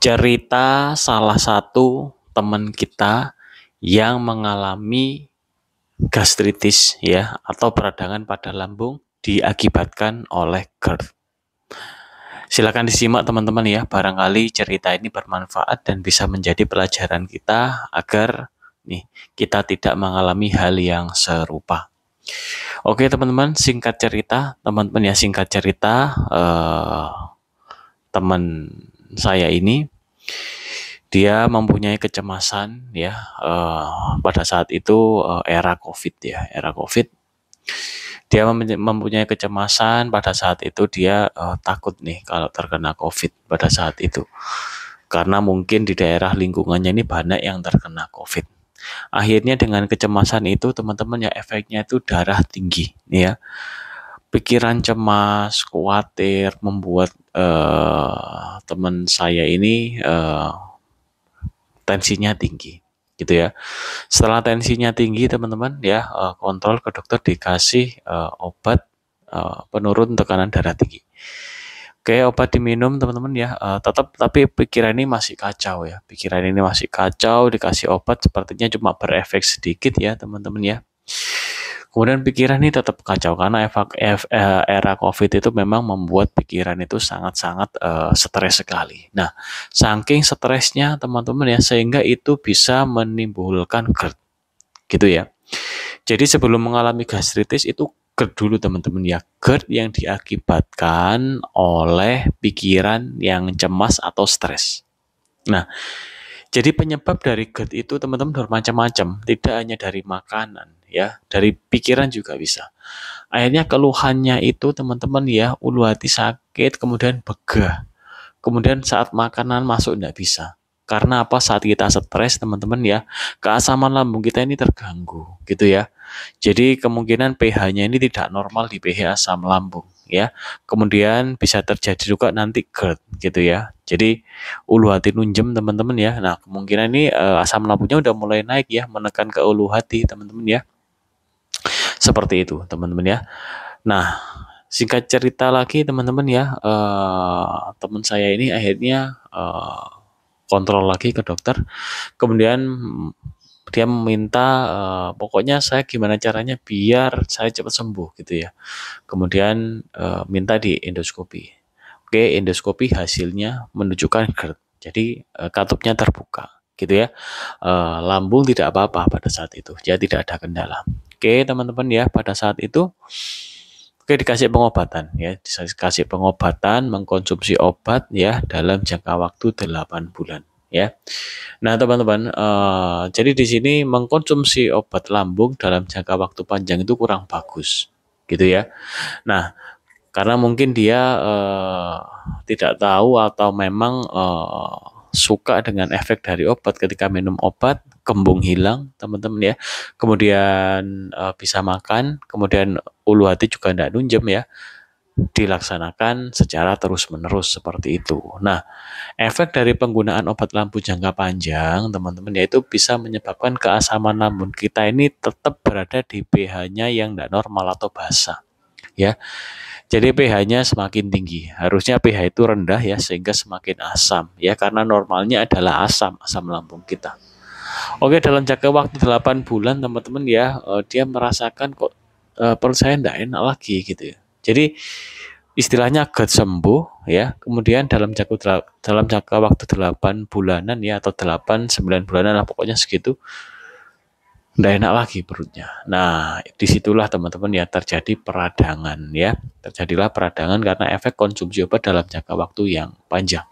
Cerita salah satu teman kita yang mengalami gastritis ya atau peradangan pada lambung diakibatkan oleh GERD. Silakan disimak teman-teman ya, barangkali cerita ini bermanfaat dan bisa menjadi pelajaran kita agar kita tidak mengalami hal yang serupa. Oke teman-teman, singkat cerita teman-teman ya, teman saya ini dia mempunyai kecemasan ya pada saat itu era COVID ya, era COVID. Dia mempunyai kecemasan pada saat itu, dia takut nih kalau terkena COVID pada saat itu. Karena mungkin di daerah lingkungannya ini banyak yang terkena COVID. Akhirnya dengan kecemasan itu teman-teman ya, efeknya itu darah tinggi ya. Pikiran cemas, khawatir membuat teman saya ini tensinya tinggi gitu ya. Setelah tensinya tinggi teman-teman ya, kontrol ke dokter, dikasih obat penurun tekanan darah tinggi. Oke, obat diminum teman-teman ya, tetap tapi pikiran ini masih kacau ya. Pikiran ini masih kacau, dikasih obat sepertinya cuma berefek sedikit ya teman-teman ya. Kemudian pikiran ini tetap kacau karena era COVID itu memang membuat pikiran itu sangat-sangat stres sekali. Nah, saking stresnya teman-teman ya, sehingga itu bisa menimbulkan GERD, gitu ya. Jadi sebelum mengalami gastritis itu GERD dulu teman-teman ya. GERD yang diakibatkan oleh pikiran yang cemas atau stres. Nah, jadi penyebab dari GERD itu teman-teman bermacam-macam, tidak hanya dari makanan ya, dari pikiran juga bisa. Akhirnya keluhannya itu teman-teman ya, ulu hati sakit, kemudian begah. Kemudian saat makanan masuk tidak bisa. Karena apa? Saat kita stres teman-teman ya, keasaman lambung kita ini terganggu gitu ya. Jadi kemungkinan pH-nya ini tidak normal di pH asam lambung ya. Kemudian bisa terjadi juga nanti GERD gitu ya. Jadi ulu hati nunjem teman-teman ya. Nah, kemungkinan ini asam lambungnya udah mulai naik ya, menekan ke ulu hati teman-teman ya. Seperti itu teman-teman ya. Nah, singkat cerita lagi teman-teman ya, teman saya ini akhirnya kontrol lagi ke dokter. Kemudian dia meminta pokoknya saya gimana caranya biar saya cepat sembuh gitu ya. Kemudian minta di endoskopi. Oke, endoskopi hasilnya menunjukkan GERD. Jadi katupnya terbuka gitu ya. Lambung tidak apa-apa pada saat itu. Jadi tidak ada kendala. Oke, teman-teman ya, pada saat itu oke dikasih pengobatan ya, dikasih pengobatan, mengkonsumsi obat ya dalam jangka waktu 8 bulan ya. Nah, teman-teman, jadi di sini mengkonsumsi obat lambung dalam jangka waktu panjang itu kurang bagus gitu ya. Nah, karena mungkin dia tidak tahu atau memang suka dengan efek dari obat. Ketika minum obat kembung hilang teman-teman ya, kemudian bisa makan, kemudian ulu hati juga tidak nunjem ya, dilaksanakan secara terus-menerus seperti itu. Nah, efek dari penggunaan obat lambung jangka panjang teman-teman yaitu bisa menyebabkan keasaman lambung kita ini tetap berada di pH-nya yang tidak normal atau basa ya. Jadi pH-nya semakin tinggi. Harusnya pH itu rendah ya, sehingga semakin asam ya, karena normalnya adalah asam lambung kita. Oke, dalam jangka waktu 8 bulan teman-teman ya, dia merasakan kok perut saya tidak enak lagi gitu ya. Jadi istilahnya GERD sembuh ya. Kemudian dalam jangka waktu 8 bulanan ya, atau 8-9 bulanan lah pokoknya segitu, nggak enak lagi perutnya. Nah, disitulah teman-teman ya terjadi peradangan ya. Terjadilah peradangan karena efek konsumsi obat dalam jangka waktu yang panjang.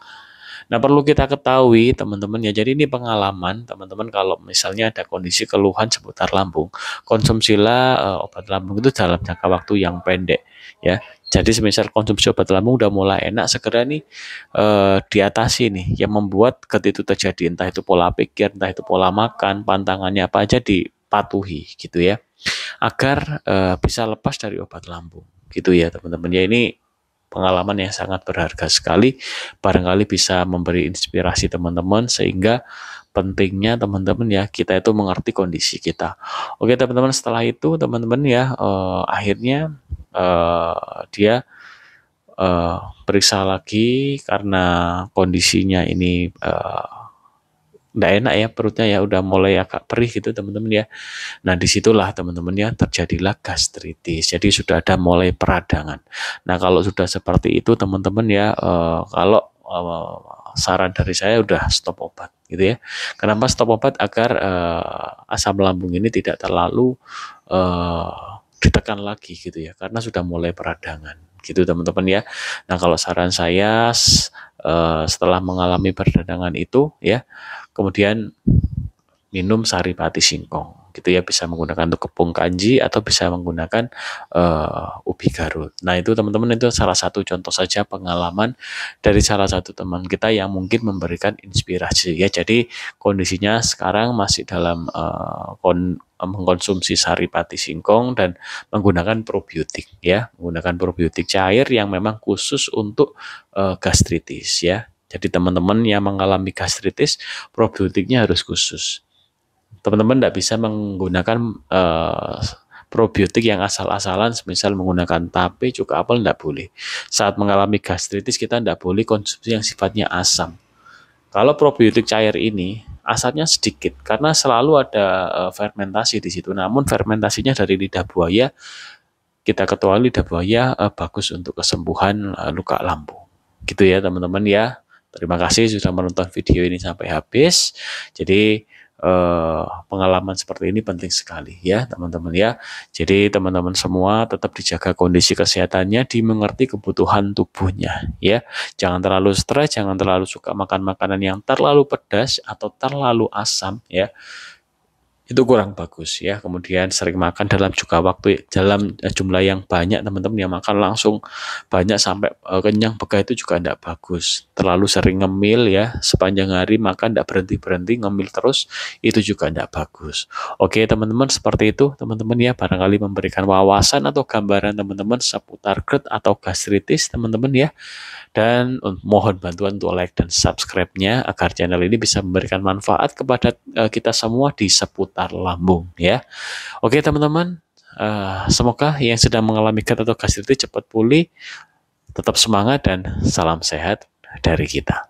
Nah, perlu kita ketahui teman-teman ya, jadi ini pengalaman teman-teman, kalau misalnya ada kondisi keluhan seputar lambung, konsumsilah obat lambung itu dalam jangka waktu yang pendek ya. Jadi semisal konsumsi obat lambung udah mulai enak, segera nih diatasi nih yang membuat GERD itu terjadi, entah itu pola pikir, entah itu pola makan, pantangannya apa aja dipatuhi gitu ya, agar bisa lepas dari obat lambung gitu ya teman-teman ya. Ini pengalaman yang sangat berharga sekali, barangkali bisa memberi inspirasi teman-teman, sehingga pentingnya teman-teman ya kita itu mengerti kondisi kita. Oke teman-teman, setelah itu teman-teman ya akhirnya dia periksa lagi karena kondisinya ini nggak enak ya perutnya ya, udah mulai agak perih gitu teman-teman ya. Nah disitulah teman-teman ya terjadilah gastritis. Jadi sudah ada mulai peradangan. Nah kalau sudah seperti itu teman-teman ya, kalau saran dari saya udah stop obat gitu ya. Kenapa stop obat? Agar asam lambung ini tidak terlalu ditekan lagi gitu ya, karena sudah mulai peradangan gitu teman-teman ya. Nah kalau saran saya setelah mengalami peradangan itu ya, kemudian minum saripati singkong gitu ya, bisa menggunakan untuk tepung kanji atau bisa menggunakan ubi Garut. Nah itu teman-teman, itu salah satu contoh saja pengalaman dari salah satu teman kita yang mungkin memberikan inspirasi ya. Jadi kondisinya sekarang masih dalam mengkonsumsi saripati singkong dan menggunakan probiotik ya, menggunakan probiotik cair yang memang khusus untuk gastritis ya. Jadi teman-teman yang mengalami gastritis, probiotiknya harus khusus. Teman-teman tidak bisa menggunakan probiotik yang asal-asalan, misal menggunakan tape, cuka apel, tidak boleh. Saat mengalami gastritis kita tidak boleh konsumsi yang sifatnya asam. Kalau probiotik cair ini asamnya sedikit karena selalu ada fermentasi di situ. Namun fermentasinya dari lidah buaya. Kita ketahui lidah buaya bagus untuk kesembuhan luka lambung. Gitu ya teman-teman ya. Terima kasih sudah menonton video ini sampai habis. Jadi pengalaman seperti ini penting sekali ya teman-teman ya. Jadi teman-teman semua tetap dijaga kondisi kesehatannya, dimengerti kebutuhan tubuhnya ya. Jangan terlalu stres, jangan terlalu suka makan makanan yang terlalu pedas atau terlalu asam ya. Itu kurang bagus ya. Kemudian sering makan dalam jumlah yang banyak teman-teman, yang makan langsung banyak sampai kenyang begah itu juga tidak bagus. Terlalu sering ngemil ya, sepanjang hari makan tidak berhenti-berhenti, ngemil terus, itu juga tidak bagus. Oke teman-teman, seperti itu teman-teman ya, barangkali memberikan wawasan atau gambaran teman-teman seputar GERD atau gastritis teman-teman ya. Dan mohon bantuan untuk like dan subscribe-nya agar channel ini bisa memberikan manfaat kepada kita semua di seputar lambung ya. Oke teman-teman, semoga yang sedang mengalami GERD atau gastritis cepat pulih, tetap semangat dan salam sehat dari kita.